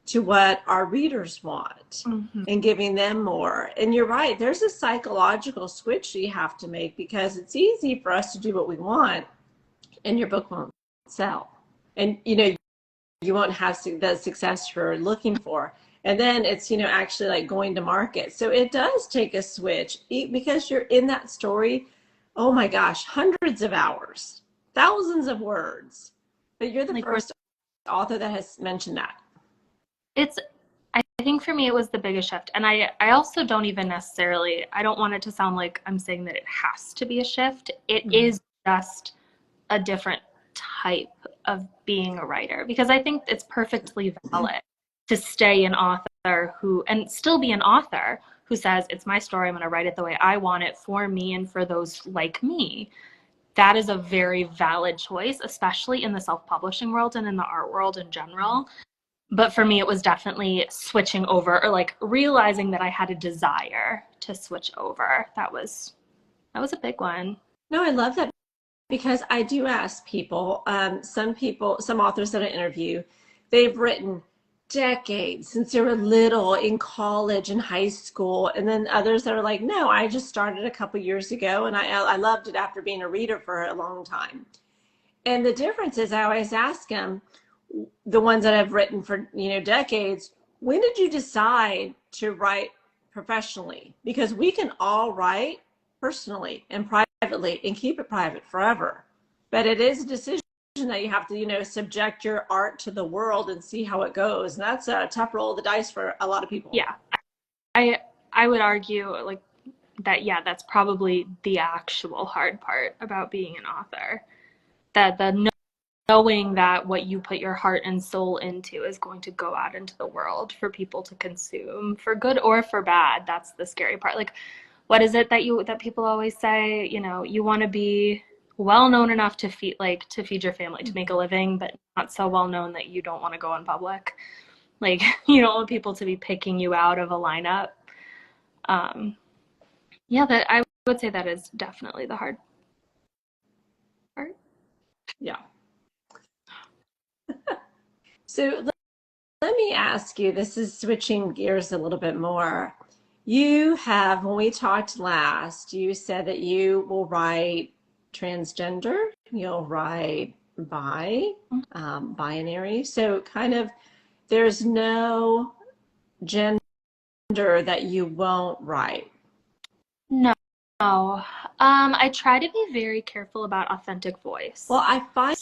to what our readers want and giving them more. And you're right, there's a psychological switch you have to make because it's easy for us to do what we want and your book won't sell. And, you won't have the success you're looking for. And then it's, actually like going to market. So it does take a switch because you're in that story. Oh my gosh, hundreds of hours, thousands of words. But you're the first author that has mentioned that. I think for me, it was the biggest shift. And I also don't even necessarily, I don't want it to sound like I'm saying that it has to be a shift. It is just a different type of being a writer, because I think it's perfectly valid to stay an author and still be an author who says, it's my story, I'm going to write it the way I want it, for me and for those like me. That is a very valid choice, especially in the self-publishing world and in the art world in general. But for me, it was definitely switching over, or like realizing that I had a desire to switch over. That was a big one. No, I love that, because I do ask people, some authors that I interview, they've written decades since they were little, in college and high school. And then others that are like, no, I just started a couple years ago and I loved it after being a reader for a long time. And the difference is, I always ask them, the ones that I've written for, decades, when did you decide to write professionally? Because we can all write personally and privately and keep it private forever. But it is a decision that you have to, subject your art to the world and see how it goes. And that's a tough roll of the dice for a lot of people. Yeah. I would argue like that, yeah, that's probably the actual hard part about being an author. That the knowing that what you put your heart and soul into is going to go out into the world for people to consume, for good or for bad. That's the scary part. Like, what is it that people always say? You want to be well known enough to feed your family, to make a living, but not so well known that you don't want to go in public. Like, you don't want people to be picking you out of a lineup. Yeah, that I would say that is definitely the hard part. Yeah. So let me ask you, this is switching gears a little bit more. You have, when we talked last, you said that you will write transgender, you'll write binary. So kind of there's no gender that you won't write. No. I try to be very careful about authentic Well, voice. I find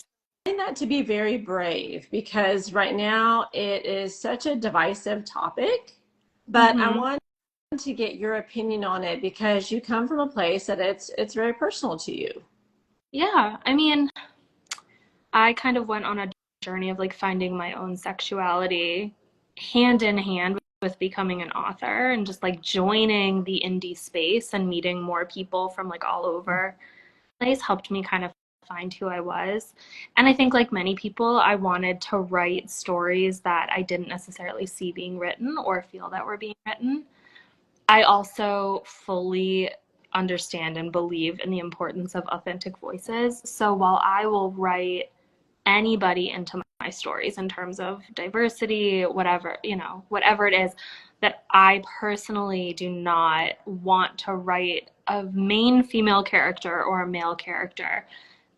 that to be very brave because right now it is such a divisive topic, but I Hmm. want to get your opinion on it because you come from a place that it's very personal to you. Yeah, I mean, I kind of went on a journey of like finding my own sexuality hand in hand with becoming an author and just like joining the indie space and meeting more people from like all over the place helped me kind of find who I was. And I think like many people, I wanted to write stories that I didn't necessarily see being written or feel that were being written. I also fully understand and believe in the importance of authentic voices. So while I will write anybody into my stories in terms of diversity, whatever, whatever it is, that I personally do not want to write a main female character or a male character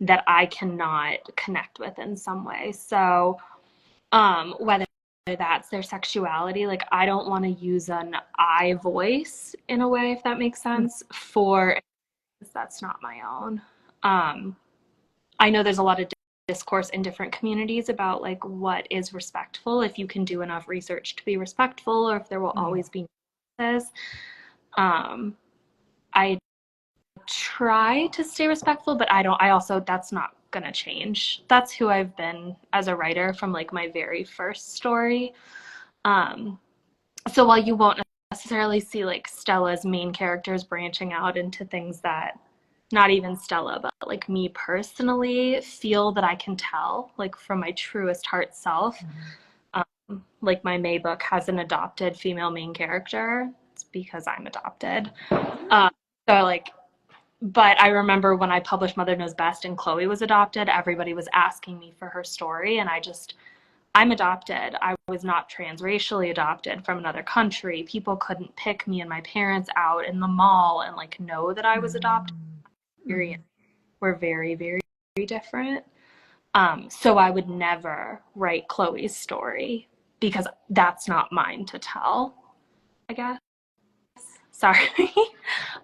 that I cannot connect with in some way. So, whether that's their sexuality, like I don't want to use an I voice in a way, if that makes sense, for that's not my own. Um, I know there's a lot of discourse in different communities about like what is respectful, if you can do enough research to be respectful, or if there will always be nuances. Um, I try to stay respectful, but I also, that's not gonna change. That's who I've been as a writer from like my very first story. Um, so while you won't necessarily see like Stella's main characters branching out into things that not even Stella, but like me personally feel that I can tell, like from my truest heart self. Like my May book has an adopted female main character. It's because I'm adopted. Uh, so like, but I remember when I published Mother Knows Best and Chloe was adopted, everybody was asking me for her story, and I'm adopted. I was not transracially adopted from another country. People couldn't pick me and my parents out in the mall and like know that I was adopted. Were very, very, very different. So I would never write Chloe's story because that's not mine to tell, I guess. Sorry.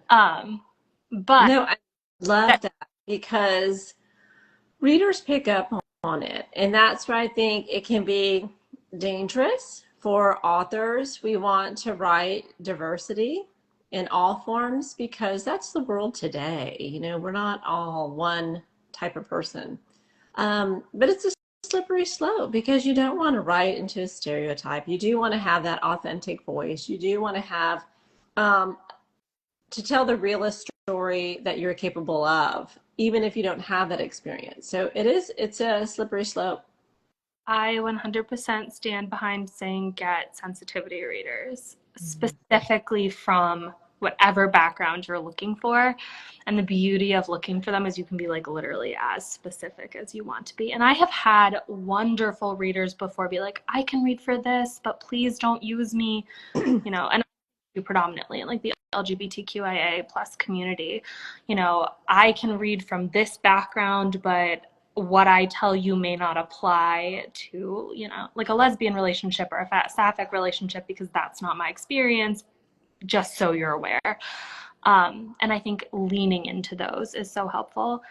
um, but No, I love that, that because readers pick up on it. And that's where I think it can be dangerous for authors. We want to write diversity in all forms because that's the world today. You know, we're not all one type of person. But it's a slippery slope because you don't want to write into a stereotype. You do want to have that authentic voice. You do want to have um, to tell the realist story that you're capable of, even if you don't have that experience. So it's a slippery slope. I 100% stand behind saying get sensitivity readers, specifically from whatever background you're looking for. And the beauty of looking for them is you can be like literally as specific as you want to be. And I have had wonderful readers before be like, I can read for this, but please don't use me, and predominantly in like the LGBTQIA plus community. I can read from this background, but what I tell you may not apply to, like a lesbian relationship or a sapphic relationship because that's not my experience, just so you're aware. And I think leaning into those is so helpful.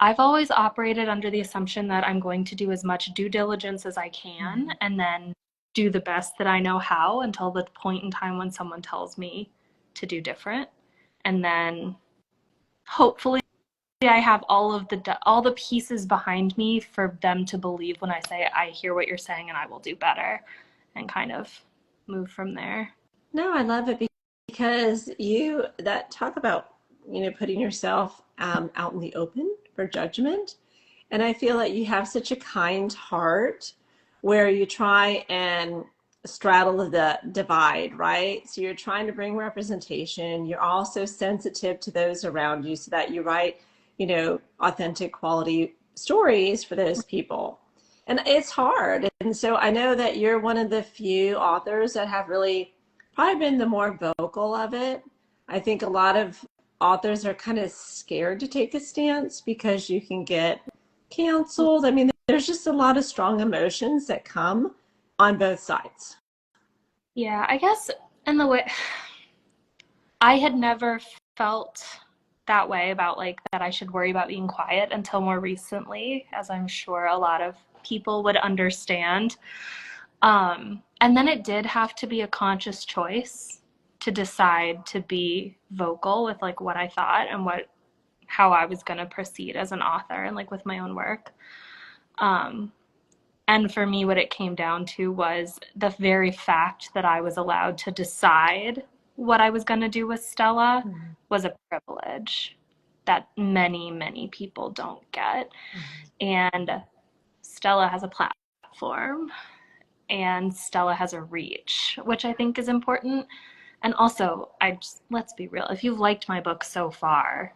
I've always operated under the assumption that I'm going to do as much due diligence as I can and then do the best that I know how until the point in time when someone tells me to do different. And then hopefully I have all the pieces behind me for them to believe when I say I hear what you're saying and I will do better and kind of move from there. No, I love it because you that talk about putting yourself out in the open for judgment, and I feel that you have such a kind heart where you try and straddle the divide, right? So you're trying to bring representation. You're also sensitive to those around you so that you write, authentic quality stories for those people. And it's hard. And so I know that you're one of the few authors that have really probably been the more vocal of it. I think a lot of authors are kind of scared to take a stance because you can get canceled. I mean, there's just a lot of strong emotions that come on both sides. Yeah, I guess in the way I had never felt that way about like that I should worry about being quiet until more recently, as I'm sure a lot of people would understand. And then it did have to be a conscious choice to decide to be vocal with like what I thought and what how I was going to proceed as an author and like with my own work. Um, and for me, what it came down to was the very fact that I was allowed to decide what I was going to do with Stella Mhm. was a privilege that many, many people don't get. And Stella has a platform and Stella has a reach, which I think is important. And also, let's be real, if you've liked my book so far,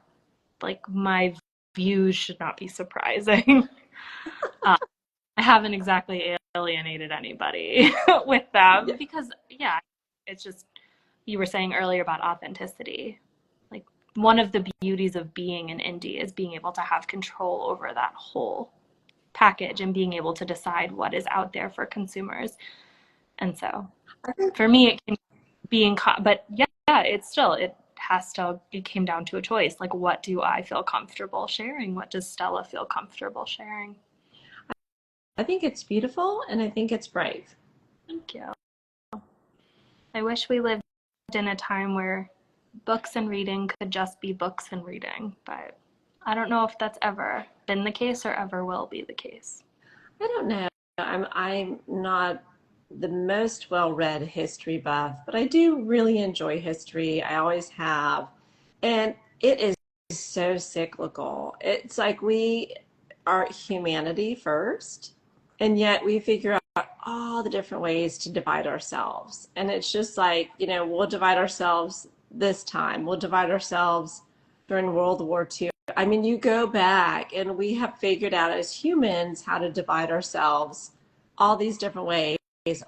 like my views should not be surprising. I haven't exactly alienated anybody with them Yeah. because, yeah, it's just, you were saying earlier about authenticity. Like, one of the beauties of being an indie is being able to have control over that whole package and being able to decide what is out there for consumers. And so, I think for me, it can be but yeah, it came down to a choice. Like, what do I feel comfortable sharing? What does Stella feel comfortable sharing? I think it's beautiful and I think it's brave. Thank you. I wish we lived in a time where books and reading could just be books and reading, but I don't know if that's ever been the case or ever will be the case. I don't know. I'm not the most well-read history buff, but I do really enjoy history. I always have. And it is so cyclical. It's like we are humanity first, and yet we figure out all the different ways to divide ourselves. And it's just like, we'll divide ourselves this time. We'll divide ourselves during World War II. I mean, you go back and we have figured out as humans how to divide ourselves all these different ways,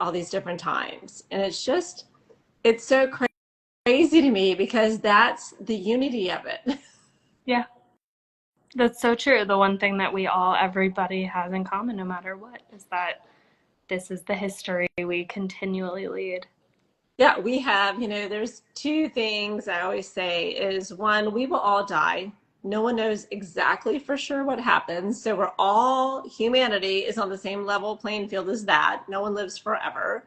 all these different times. And it's so crazy to me because that's the unity of it. Yeah, that's so true. The one thing that everybody has in common, no matter what, is that this is the history we continually lead. Yeah, we have, there's two things I always say is one, we will all die. No one knows exactly for sure what happens. So humanity is on the same level playing field as that. No one lives forever.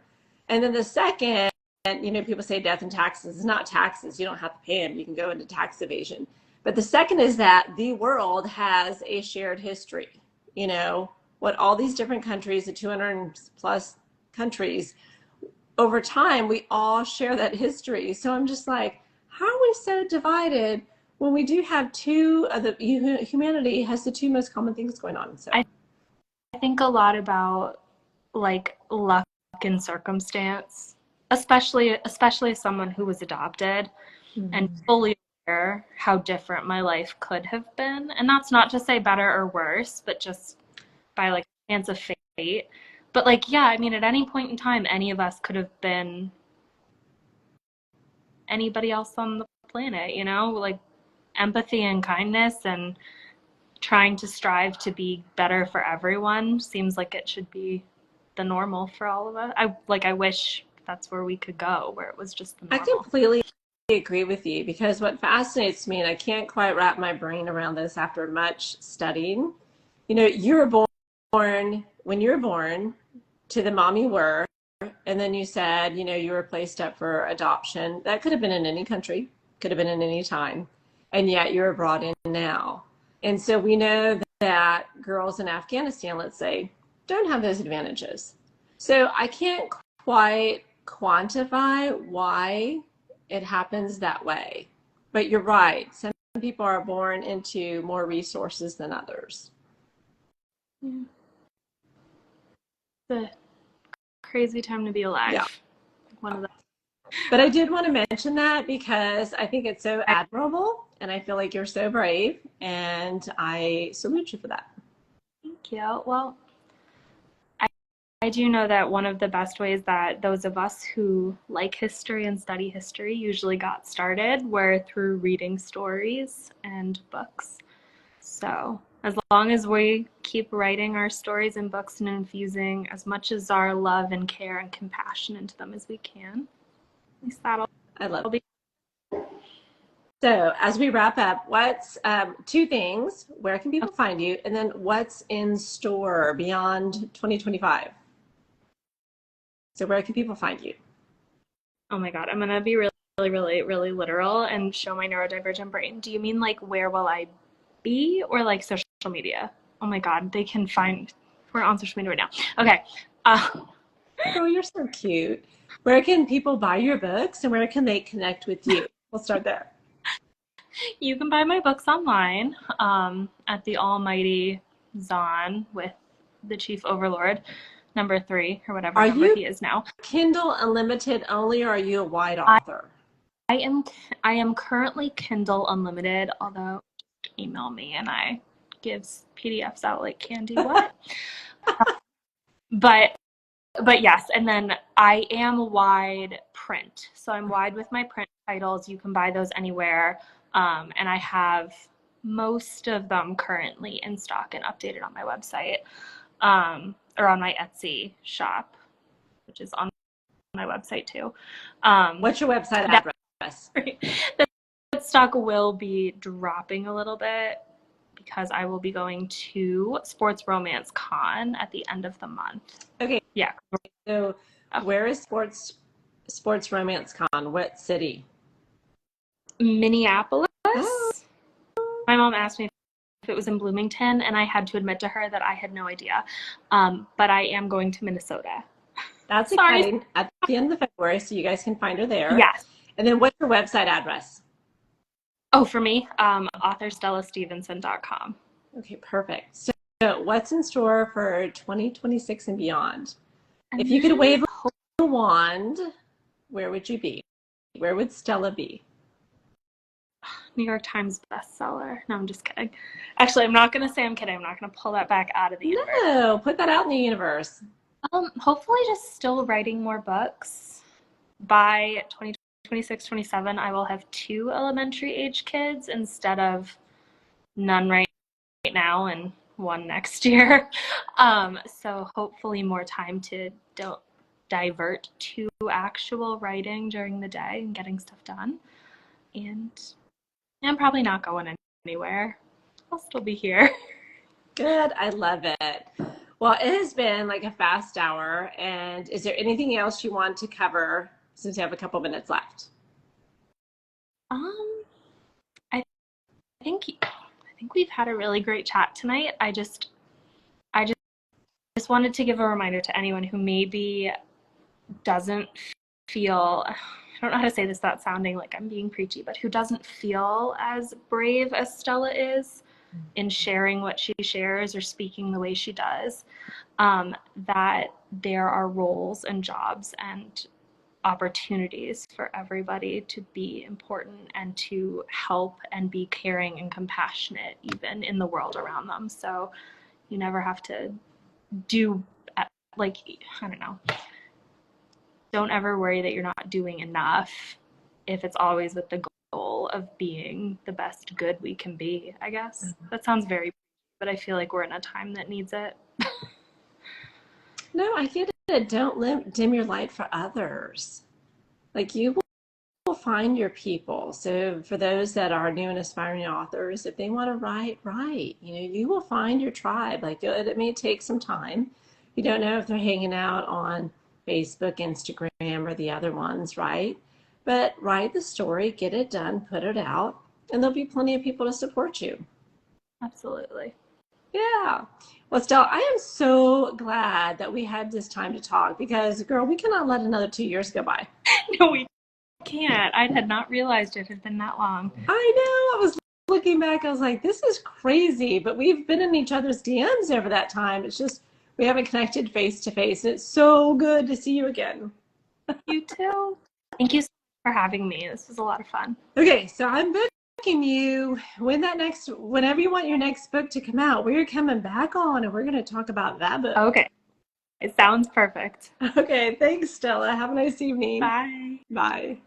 And then the second, people say death and taxes. It's not taxes. You don't have to pay them. You can go into tax evasion. But the second is that the world has a shared history. What all these different countries, the 200 plus countries, over time, we all share that history. So I'm just like, how are we so divided when we do have humanity has the two most common things going on? So I think a lot about like luck and circumstance, especially as someone who was adopted and mm-hmm. fully aware how different my life could have been. And that's not to say better or worse, but just by like chance of fate. But like, yeah, I mean, at any point in time, any of us could have been anybody else on the planet, like empathy and kindness and trying to strive to be better for everyone seems like it should be the normal for all of us. I wish that's where we could go, where it was just the I normal. completely agree with you because what fascinates me, and I can't quite wrap my brain around this after much studying, you were born when you were born to the mom you were, and then you said, you were placed up for adoption. That could have been in any country, could have been in any time, and yet you're brought in now. And so we know that girls in Afghanistan, let's say, don't have those advantages. So I can't quite quantify why it happens that way. But you're right. Some people are born into more resources than others. Yeah. It's a crazy time to be alive. Yeah. One of the But I did want to mention that because I think it's so admirable and I feel like you're so brave and I salute you for that. Thank you. Well, I do know that one of the best ways that those of us who like history and study history usually got started were through reading stories and books. So as long as we keep writing our stories and books and infusing as much as our love and care and compassion into them as we can, at least that'll I love be. So as we wrap up, what's two things? Where can people find you? And then what's in store beyond 2025? So where can people find you? Oh my God, I'm going to be really, really, really literal and show my neurodivergent brain. Do you mean like where will I be or like social media? Oh my God, they can find, we're on social media right now. Okay. Oh, you're so cute. Where can people buy your books and where can they connect with you? We'll start there. You can buy my books online at the almighty Zon with the Chief Overlord, number 3, or whatever Are number you he is now. Kindle Unlimited only, or are you a wide I, author? I am currently Kindle Unlimited, although email me and I gives PDFs out like candy. What? But yes, and then I am wide print. So I'm wide with my print titles. You can buy those anywhere. And I have most of them currently in stock and updated on my website, or on my Etsy shop, which is on my website too. What's your website address? That stock will be dropping a little bit because I will be going to Sports Romance Con at the end of the month. Okay. Yeah. So where is Sports Romance Con? What city? Minneapolis. Oh. My mom asked me if it was in Bloomington, and I had to admit to her that I had no idea. But I am going to Minnesota. That's exciting. At the end of February, so you guys can find her there. Yes. And then what's your website address? Oh, for me, authorstellastevenson.com. Okay, perfect. So what's in store for 2026 and beyond? If you could wave a wand, where would you be? Where would Stella be? New York Times bestseller. No, I'm just kidding. Actually, I'm not going to say I'm kidding. I'm not going to pull that back out of the universe. No, put that out in the universe. Hopefully just still writing more books. By 2026, 27, I will have 2 elementary age kids instead of none right now and 1 next year. So hopefully more time to divert to actual writing during the day and getting stuff done. And I'm probably not going anywhere. I'll still be here. Good. I love it. Well, it has been like a fast hour. And is there anything else you want to cover since you have a couple minutes left? I think we've had a really great chat tonight. I just wanted to give a reminder to anyone who maybe doesn't feel, I don't know how to say this without sounding like I'm being preachy, but who doesn't feel as brave as Stella is in sharing what she shares or speaking the way she does, that there are roles and jobs and opportunities for everybody to be important and to help and be caring and compassionate even in the world around them. So you never have to do, like, I don't know, don't ever worry that you're not doing enough if it's always with the goal of being the best good we can be, I guess. That sounds very, but I feel like we're in a time that needs it. No, I get it. Don't dim your light for others. Like you will find your people. So for those that are new and aspiring authors, if they want to write, you will find your tribe. Like it may take some time. You don't know if they're hanging out on Facebook, Instagram, or the other ones, right? But write the story, get it done, put it out, and there'll be plenty of people to support you. Absolutely. Yeah. Well, Stella, I am so glad that we had this time to talk because, girl, we cannot let another 2 years go by. No, we can't. I had not realized it had been that long. I know. I was looking back, I was like, this is crazy. But we've been in each other's DMs over that time. It's just we haven't connected face to face. And it's so good to see you again. You too. Thank you so much for having me. This was a lot of fun. Okay, so I'm booking you whenever you want your next book to come out, we're coming back on and we're going to talk about that book. Okay. It sounds perfect. Okay, thanks, Stella. Have a nice evening. Bye. Bye.